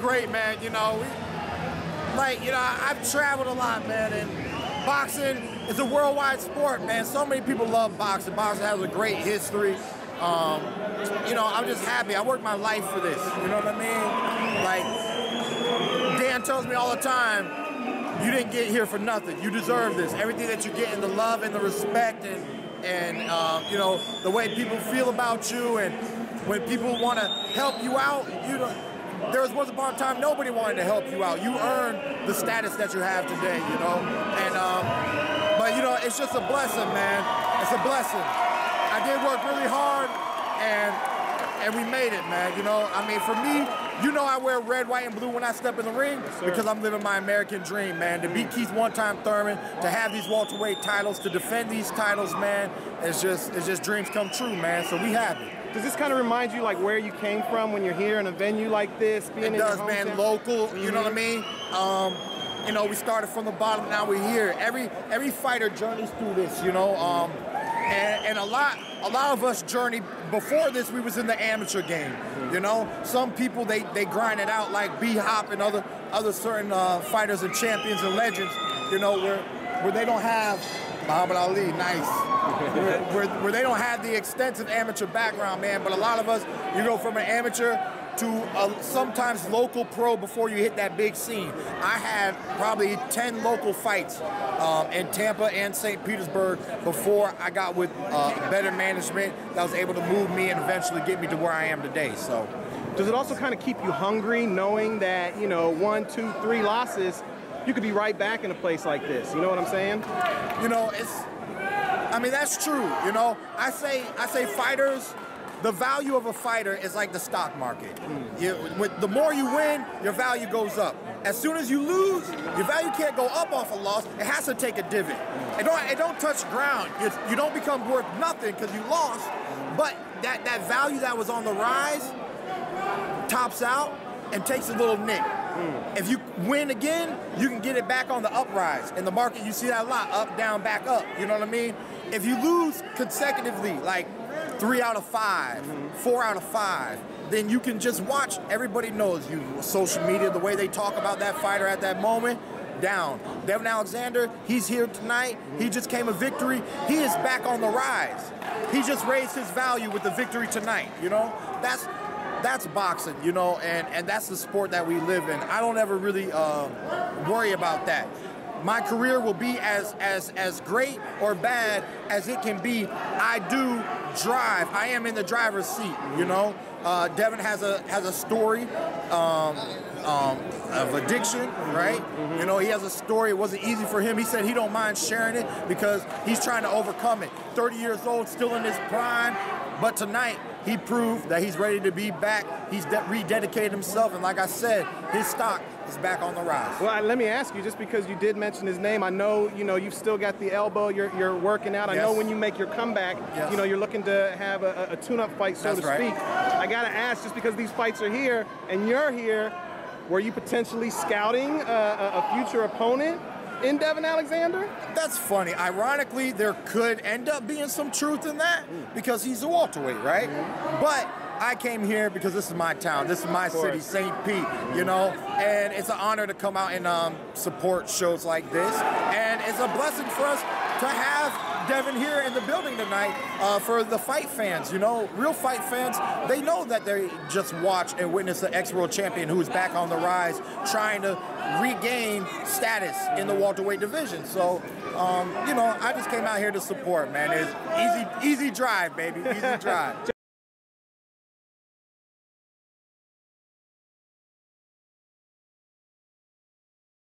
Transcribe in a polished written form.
great, man. You know, I've traveled a lot, man, and boxing is a worldwide sport, man. So many people love boxing. Boxing has a great history. You know, I'm just happy. I worked my life for this. You know what I mean? Like, Dan tells me all the time, you didn't get here for nothing. You deserve this. Everything that you get, and the love and the respect and you know, the way people feel about you, and when people want to help you out, you know, there was once upon a time nobody wanted to help you out. You earned the status that you have today, you know. And but you know, it's just a blessing, man. It's a blessing. I did work really hard, and we made it, man. You know, I mean, for me, you know, I wear red, white, and blue when I step in the ring because I'm living my American dream, man. To beat Keith one-time Thurman, to have these welterweight titles, to defend these titles, man, it's just dreams come true, man. So we happy. Does this kind of remind you like where you came from when you're here in a venue like this? Being it does, man. Local, you know what I mean? You know, we started from the bottom, now we're here. Every fighter journeys through this, you know. And a lot of us journeyed before this. We was in the amateur game, you know. Some people they grind it out like B-Hop and other certain fighters and champions and legends, you know, where they don't have Muhammad Ali, nice, where they don't have the extensive amateur background, man. But a lot of us, you go from an amateur to a sometimes local pro before you hit that big scene. I had probably 10 local fights in Tampa and St. Petersburg before I got with better management that was able to move me and eventually get me to where I am today. So, does it also kind of keep you hungry knowing that, you know, 1, 2, 3 losses, you could be right back in a place like this? You know what I'm saying? You know, I mean, that's true. You know, I say fighters, the value of a fighter is like the stock market. The more you win, your value goes up. As soon as you lose, your value can't go up off a loss. It has to take a divot. It don't touch ground. You don't become worth nothing because you lost, but that value that was on the rise tops out and takes a little nick. If you win again, you can get it back on the uprise. In the market, you see that a lot, up, down, back up. You know what I mean? If you lose consecutively, like 3 out of 5, 4 out of 5, then you can just watch. Everybody knows you. Social media, the way they talk about that fighter at that moment, down. Devon Alexander, he's here tonight. He just came a victory. He is back on the rise. He just raised his value with the victory tonight. You know, that's boxing. You know, and that's the sport that we live in. I don't ever really worry about that. My career will be as great or bad as it can be. I do drive. I am in the driver's seat, you know. Devon has a story of addiction, right? You know, he has a story. It wasn't easy for him. He said he don't mind sharing it because he's trying to overcome it. 30 years old, still in his prime, but tonight he proved that he's ready to be back. He's rededicated himself, and like I said, his stock is back on the rise. Well, let me ask you, just because you did mention his name, I know, you know, you've still got the elbow, you're working out. I know when you make your comeback, you know, you're looking to have a tune-up fight, so to speak. I gotta ask, just because these fights are here and you're here, were you potentially scouting a future opponent in Devon Alexander? That's funny. Ironically, there could end up being some truth in that because he's a welterweight, right? But I came here because this is my town. This is my city, St. Pete, you know, and it's an honor to come out and support shows like this. And it's a blessing for us to have Devon here in the building tonight for the fight fans. You know, real fight fans, they know that they just watch and witness the ex-world champion who is back on the rise, trying to regain status in the welterweight division. So, you know, I just came out here to support, man. It's easy drive, baby, easy drive.